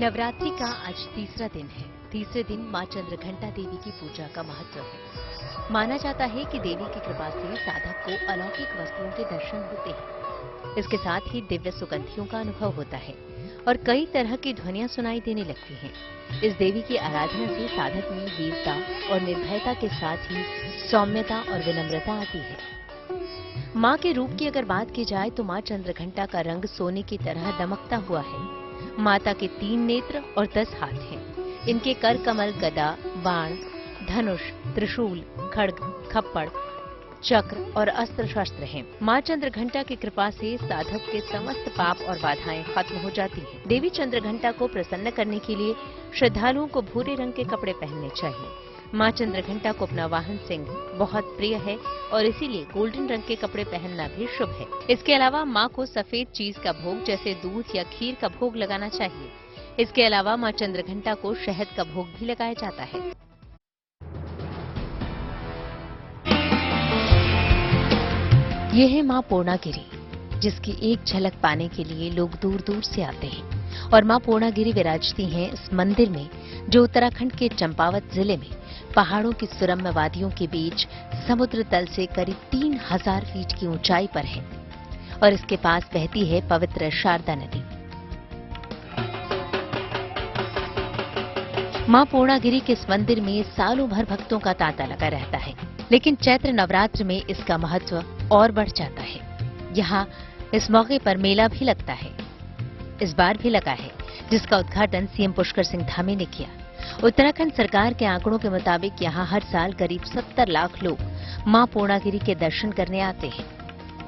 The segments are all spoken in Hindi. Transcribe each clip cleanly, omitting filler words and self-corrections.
नवरात्रि का आज तीसरा दिन है। तीसरे दिन मां चंद्रघंटा देवी की पूजा का महत्व है। माना जाता है कि देवी की कृपा से साधक को अलौकिक वस्तुओं के दर्शन होते हैं। इसके साथ ही दिव्य सुगंधियों का अनुभव होता है और कई तरह की ध्वनियां सुनाई देने लगती हैं। इस देवी की आराधना से साधक में वीरता और निर्भयता के साथ ही सौम्यता और विनम्रता आती है। मां के रूप की अगर बात की जाए तो मां चंद्रघंटा का रंग सोने की तरह दमकता हुआ है। माता के 3 नेत्र और 10 हाथ हैं। इनके कर कमल, गदा, बाण, धनुष, त्रिशूल, खड्ग, खप्पड़, चक्र और अस्त्र शस्त्र हैं। मां चंद्रघंटा की कृपा से साधक के समस्त पाप और बाधाएं खत्म हो जाती हैं। देवी चंद्रघंटा को प्रसन्न करने के लिए श्रद्धालुओं को भूरे रंग के कपड़े पहनने चाहिए। मां चंद्रघंटा को अपना वाहन सिंह बहुत प्रिय है और इसीलिए गोल्डन रंग के कपड़े पहनना भी शुभ है। इसके अलावा मां को सफेद चीज का भोग जैसे दूध या खीर का भोग लगाना चाहिए। इसके अलावा मां चंद्रघंटा को शहद का भोग भी लगाया जाता है। ये है मां पूर्णागिरी, जिसकी एक झलक पाने के लिए लोग दूर दूर से आते हैं। और मां पूर्णागिरी विराजती हैं इस मंदिर में, जो उत्तराखंड के चंपावत जिले में पहाड़ों की सुरम्य वादियों के बीच समुद्र तल से करीब 3000 फीट की ऊंचाई पर है और इसके पास बहती है पवित्र शारदा नदी। मां पूर्णागिरी के इस मंदिर में सालों भर भक्तों का तांता लगा रहता है, लेकिन चैत्र नवरात्र में इसका महत्व और बढ़ जाता है। यहाँ इस मौके पर मेला भी लगता है। इस बार भी लगा है, जिसका उद्घाटन सीएम पुष्कर सिंह धामी ने किया। उत्तराखंड सरकार के आंकड़ों के मुताबिक यहाँ हर साल करीब 70 लाख लोग मां पूर्णागिरी के दर्शन करने आते हैं।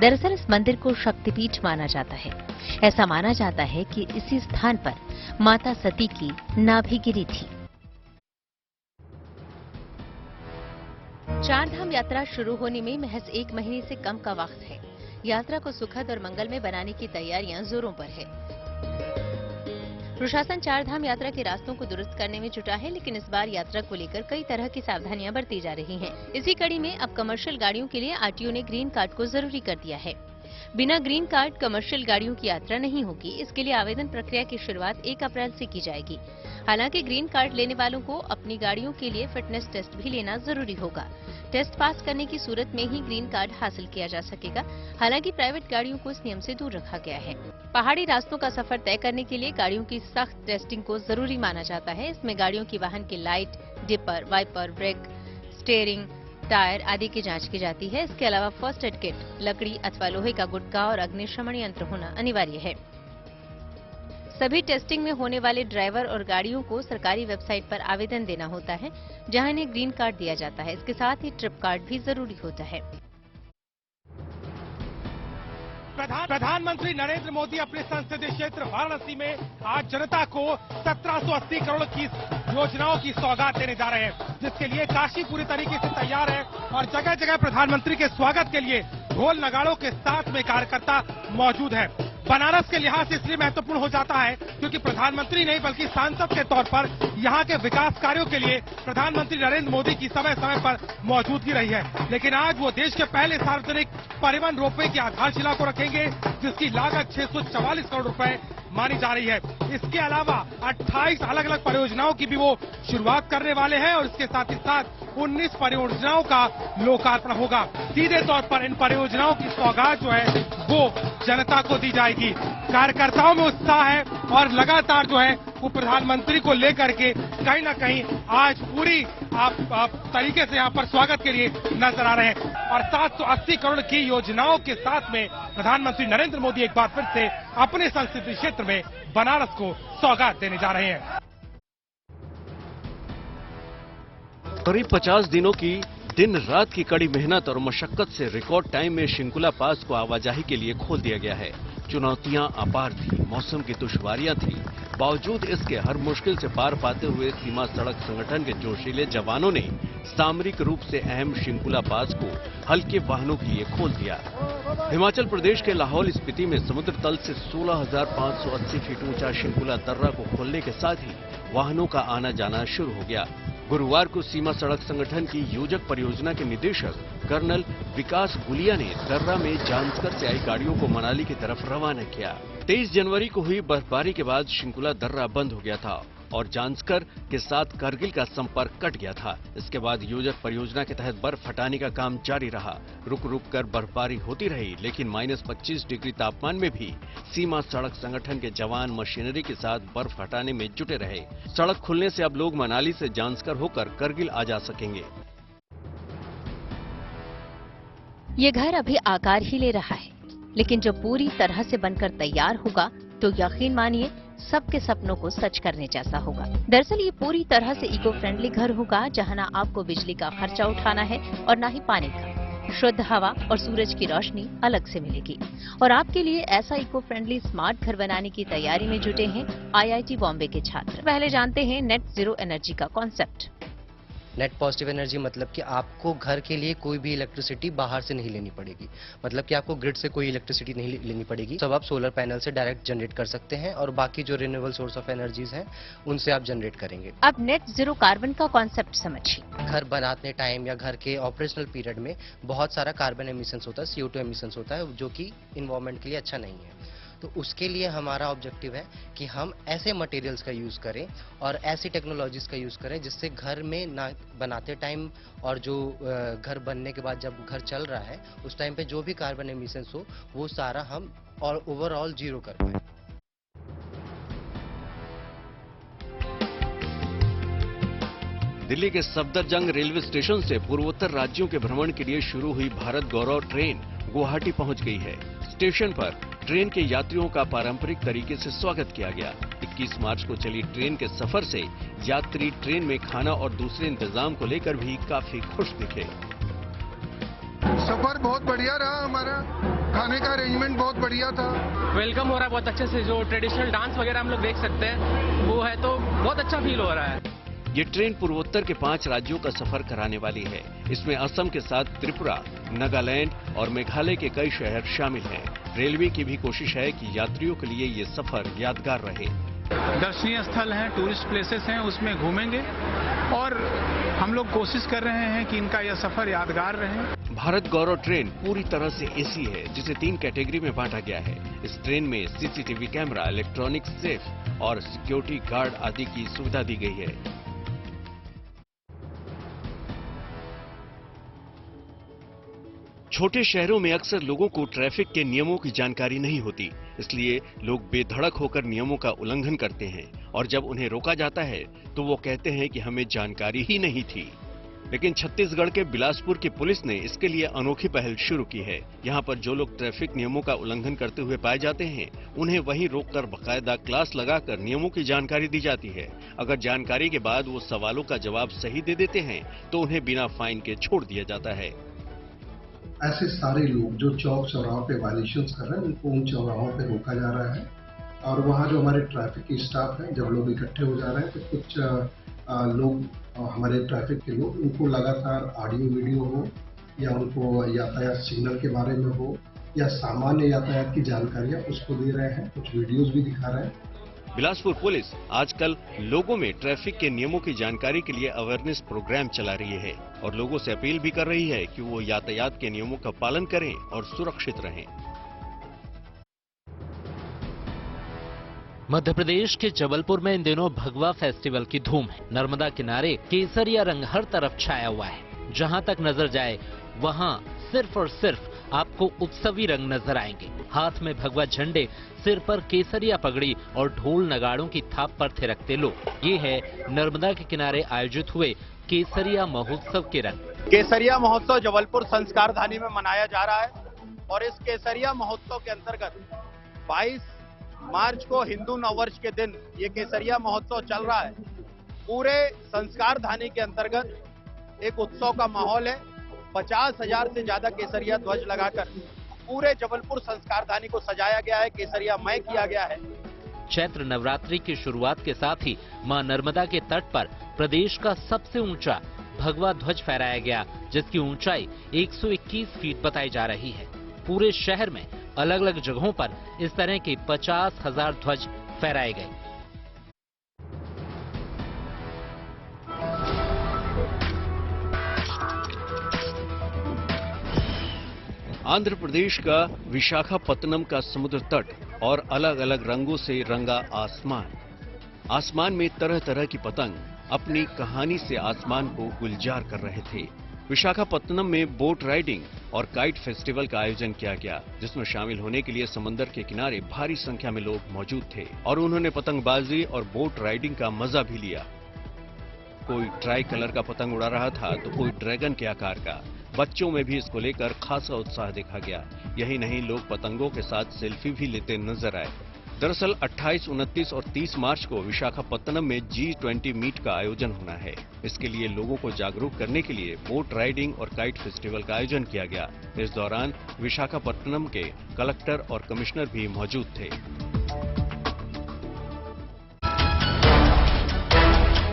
दरअसल इस मंदिर को शक्तिपीठ माना जाता है। ऐसा माना जाता है कि इसी स्थान पर माता सती की नाभि गिरी थी। चारधाम यात्रा शुरू होने में महज 1 महीने से कम का वक्त है। यात्रा को सुखद और मंगलमय बनाने की तैयारियां जोरों पर है। प्रशासन चारधाम यात्रा के रास्तों को दुरुस्त करने में जुटा है, लेकिन इस बार यात्रा को लेकर कई तरह की सावधानियां बरती जा रही हैं। इसी कड़ी में अब कमर्शियल गाड़ियों के लिए आरटीओ ने ग्रीन कार्ड को जरूरी कर दिया है। बिना ग्रीन कार्ड कमर्शियल गाड़ियों की यात्रा नहीं होगी। इसके लिए आवेदन प्रक्रिया की शुरुआत 1 अप्रैल से की जाएगी। हालांकि ग्रीन कार्ड लेने वालों को अपनी गाड़ियों के लिए फिटनेस टेस्ट भी लेना जरूरी होगा। टेस्ट पास करने की सूरत में ही ग्रीन कार्ड हासिल किया जा सकेगा। हालांकि प्राइवेट गाड़ियों को इस नियम से दूर रखा गया है। पहाड़ी रास्तों का सफर तय करने के लिए गाड़ियों की सख्त टेस्टिंग को जरूरी माना जाता है। इसमें गाड़ियों की वाहन की light, dipper, wiper, brake, steering, tyre आदि की जांच की जाती है। इसके अलावा फर्स्ट एड किट, लकड़ी अथवा लोहे का गुटका और अग्निशमन यंत्र होना अनिवार्य है। सभी टेस्टिंग में होने वाले ड्राइवर और गाड़ियों को सरकारी वेबसाइट पर आवेदन देना होता है, जहां इन्हें ग्रीन कार्ड दिया जाता है। इसके साथ ही ट्रिप कार्ड भी जरूरी होता है। प्रधानमंत्री नरेंद्र मोदी अपने संसदीय क्षेत्र वाराणसी में आज जनता को 1780 करोड़ की योजनाओं की सौगात देने जा रहे हैं, जिसके लिए काशी पूरी तरीके से तैयार है और जगह जगह प्रधानमंत्री के स्वागत के लिए ढोल नगाड़ों के साथ में कार्यकर्ता मौजूद है। बनारस के लिहाज से इसलिए महत्वपूर्ण हो जाता है क्योंकि प्रधानमंत्री नहीं बल्कि सांसद के तौर पर यहाँ के विकास कार्यों के लिए प्रधानमंत्री नरेंद्र मोदी की समय समय पर मौजूदगी रही है। लेकिन आज वो देश के पहले सार्वजनिक परिवहन रोपवे की आधारशिला को रखेंगे, जिसकी लागत 644 करोड़ रुपए मानी जा रही है। इसके अलावा 28 अलग अलग परियोजनाओं की भी वो शुरुआत करने वाले हैं और इसके साथ ही साथ 19 परियोजनाओं का लोकार्पण होगा। सीधे तौर पर इन परियोजनाओं की सौगात जो है वो जनता को दी जाएगी। कार्यकर्ताओं में उत्साह है और लगातार जो है वो प्रधानमंत्री को लेकर के कहीं न कहीं आज पूरी आप तरीके से यहाँ पर स्वागत के लिए नजर आ रहे हैं। और 780 करोड़ की योजनाओं के साथ में प्रधानमंत्री नरेंद्र मोदी एक बार फिर से अपने संसदीय क्षेत्र में बनारस को सौगात देने जा रहे हैं। करीब 50 दिनों की दिन रात की कड़ी मेहनत और मशक्कत से रिकॉर्ड टाइम में शिंकुला पास को आवाजाही के लिए खोल दिया गया है। चुनौतियां अपार थी, मौसम की दुश्वारियां थी, बावजूद इसके हर मुश्किल से पार पाते हुए सीमा सड़क संगठन के जोशीले जवानों ने सामरिक रूप से अहम शिंकुला पास को हल्के वाहनों के लिए खोल दिया। हिमाचल प्रदेश के लाहौल स्पीति में समुद्र तल से 16,580 फीट ऊंचा शिंकुला दर्रा को खोलने के साथ ही वाहनों का आना जाना शुरू हो गया। गुरुवार को सीमा सड़क संगठन की योजक परियोजना के निदेशक कर्नल विकास गुलिया ने दर्रा में जांजकर से आई गाड़ियों को मनाली की तरफ रवाना किया। 23 जनवरी को हुई बर्फबारी के बाद शिंकुला दर्रा बंद हो गया था और जांजकर के साथ करगिल का संपर्क कट गया था। इसके बाद योजक परियोजना के तहत बर्फ हटाने का काम जारी रहा। रुक रुक कर बर्फबारी होती रही, लेकिन -25 डिग्री तापमान में भी सीमा सड़क संगठन के जवान मशीनरी के साथ बर्फ हटाने में जुटे रहे। सड़क खुलने से अब लोग मनाली से जांजकर होकर करगिल आ जा सकेंगे। ये घर अभी आकार ही ले रहा है, लेकिन जब पूरी तरह से बनकर तैयार होगा तो यकीन मानिए सबके सपनों को सच करने जैसा होगा। दरअसल ये पूरी तरह से इको फ्रेंडली घर होगा, जहां ना आपको बिजली का खर्चा उठाना है और ना ही पानी का। शुद्ध हवा और सूरज की रोशनी अलग से मिलेगी। और आपके लिए ऐसा इको फ्रेंडली स्मार्ट घर बनाने की तैयारी में जुटे हैं IIT बॉम्बे के छात्र। पहले जानते हैं नेट जीरो एनर्जी का कॉन्सेप्ट। नेट पॉजिटिव एनर्जी मतलब कि आपको घर के लिए कोई भी इलेक्ट्रिसिटी बाहर से नहीं लेनी पड़ेगी। मतलब कि आपको ग्रिड से कोई इलेक्ट्रिसिटी नहीं लेनी पड़ेगी। सब आप सोलर पैनल से डायरेक्ट जनरेट कर सकते हैं और बाकी जो रिन्यूएबल सोर्स ऑफ एनर्जीज हैं उनसे आप जनरेट करेंगे। अब नेट जीरो कार्बन का कॉन्सेप्ट समझिए। घर बनाते टाइम या घर के ऑपरेशनल पीरियड में बहुत सारा कार्बन एमिशंस होता है, CO2 एमिशंस होता है, जो कि इन्वायरमेंट के लिए अच्छा नहीं है। तो उसके लिए हमारा ऑब्जेक्टिव है कि हम ऐसे मटेरियल्स का यूज़ करें और ऐसी टेक्नोलॉजीज का यूज़ करें जिससे घर में ना बनाते टाइम और जो घर बनने के बाद जब घर चल रहा है उस टाइम पे जो भी कार्बन एमिशंस हो वो सारा हम और ओवरऑल जीरो कर पाए। दिल्ली के सफदरजंग रेलवे स्टेशन से पूर्वोत्तर राज्यों के भ्रमण के लिए शुरू हुई भारत गौरव ट्रेन गुवाहाटी पहुंच गई है। स्टेशन पर ट्रेन के यात्रियों का पारंपरिक तरीके से स्वागत किया गया। 21 मार्च को चली ट्रेन के सफर से यात्री ट्रेन में खाना और दूसरे इंतजाम को लेकर भी काफी खुश दिखे। सफर बहुत बढ़िया रहा हमारा, खाने का अरेंजमेंट बहुत बढ़िया था। वेलकम हो रहा है बहुत अच्छे से, जो ट्रेडिशनल डांस वगैरह हम लोग देख सकते हैं वो है, तो बहुत अच्छा फील हो रहा है। ये ट्रेन पूर्वोत्तर के 5 राज्यों का सफर कराने वाली है। इसमें असम के साथ त्रिपुरा, नागालैंड और मेघालय के कई शहर शामिल हैं। रेलवे की भी कोशिश है कि यात्रियों के लिए ये सफर यादगार रहे। दर्शनीय स्थल हैं, टूरिस्ट प्लेसेस हैं, उसमें घूमेंगे और हम लोग कोशिश कर रहे हैं कि इनका यह सफर यादगार रहे। भारत गौरव ट्रेन पूरी तरह से AC है, जिसे 3 कैटेगरी में बांटा गया है। इस ट्रेन में CCTV कैमरा, इलेक्ट्रॉनिक सेफ और सिक्योरिटी गार्ड आदि की सुविधा दी गई है। छोटे शहरों में अक्सर लोगों को ट्रैफिक के नियमों की जानकारी नहीं होती, इसलिए लोग बेधड़क होकर नियमों का उल्लंघन करते हैं और जब उन्हें रोका जाता है तो वो कहते हैं कि हमें जानकारी ही नहीं थी। लेकिन छत्तीसगढ़ के बिलासपुर की पुलिस ने इसके लिए अनोखी पहल शुरू की है। यहाँ पर जो लोग ट्रैफिक नियमों का उल्लंघन करते हुए पाए जाते हैं, उन्हें वहीं रोककर बाकायदा क्लास लगाकर नियमों की जानकारी दी जाती है। अगर जानकारी के बाद वो सवालों का जवाब सही दे देते हैं तो उन्हें बिना फाइन के छोड़ दिया जाता है। ऐसे सारे लोग जो चौक चौराहों पे वायलेशंस कर रहे हैं उनको उन चौराहों पे रोका जा रहा है और वहाँ जो हमारे ट्रैफिक की स्टाफ है, जब लोग इकट्ठे हो जा रहे हैं तो कुछ लोग हमारे ट्रैफिक के लोग उनको लगातार ऑडियो वीडियो हो या उनको यातायात सिग्नल के बारे में हो या सामान्य यातायात की जानकारियाँ उसको दे रहे हैं, कुछ वीडियोज भी दिखा रहे हैं। बिलासपुर पुलिस आजकल लोगों में ट्रैफिक के नियमों की जानकारी के लिए अवेयरनेस प्रोग्राम चला रही है और लोगों से अपील भी कर रही है कि वो यातायात के नियमों का पालन करें और सुरक्षित रहें। मध्य प्रदेश के जबलपुर में इन दिनों भगवा फेस्टिवल की धूम है। नर्मदा किनारे केसरिया रंग हर तरफ छाया हुआ है। जहां तक नजर जाए वहां सिर्फ और सिर्फ आपको उत्सवी रंग नजर आएंगे। हाथ में भगवा झंडे, सिर पर केसरिया पगड़ी और ढोल नगाड़ों की थाप पर थिरकते लोग। ये है नर्मदा के किनारे आयोजित हुए केसरिया महोत्सव के रंग। केसरिया महोत्सव जबलपुर संस्कार धानी में मनाया जा रहा है और इस केसरिया महोत्सव के अंतर्गत 22 मार्च को हिंदू नववर्ष के दिन ये केसरिया महोत्सव चल रहा है। पूरे संस्कार धानी के अंतर्गत एक उत्सव का माहौल है। 50,000 से ज्यादा केसरिया ध्वज लगाकर पूरे जबलपुर संस्कार धानी को सजाया गया है, केसरियामय किया गया है। चैत्र नवरात्रि की शुरुआत के साथ ही मां नर्मदा के तट पर प्रदेश का सबसे ऊंचा भगवा ध्वज फहराया गया, जिसकी ऊंचाई 121 फीट बताई जा रही है। पूरे शहर में अलग अलग जगहों पर इस तरह के 50,000 ध्वज फहराए गए। आंध्र प्रदेश का विशाखापत्तनम का समुद्र तट और अलग अलग रंगों से रंगा आसमान। आसमान में तरह तरह की पतंग अपनी कहानी से आसमान को गुलजार कर रहे थे। विशाखापत्तनम में बोट राइडिंग और काइट फेस्टिवल का आयोजन किया गया, जिसमें शामिल होने के लिए समंदर के किनारे भारी संख्या में लोग मौजूद थे और उन्होंने पतंगबाजी और बोट राइडिंग का मजा भी लिया। कोई ट्राई कलर का पतंग उड़ा रहा था तो कोई ड्रैगन के आकार का। बच्चों में भी इसको लेकर खासा उत्साह देखा गया। यही नहीं, लोग पतंगों के साथ सेल्फी भी लेते नजर आए। दरअसल 28, 29 और 30 मार्च को विशाखापत्तनम में G20 मीट का आयोजन होना है। इसके लिए लोगों को जागरूक करने के लिए बोट राइडिंग और काइट फेस्टिवल का आयोजन किया गया। इस दौरान विशाखापत्तनम के कलेक्टर और कमिश्नर भी मौजूद थे।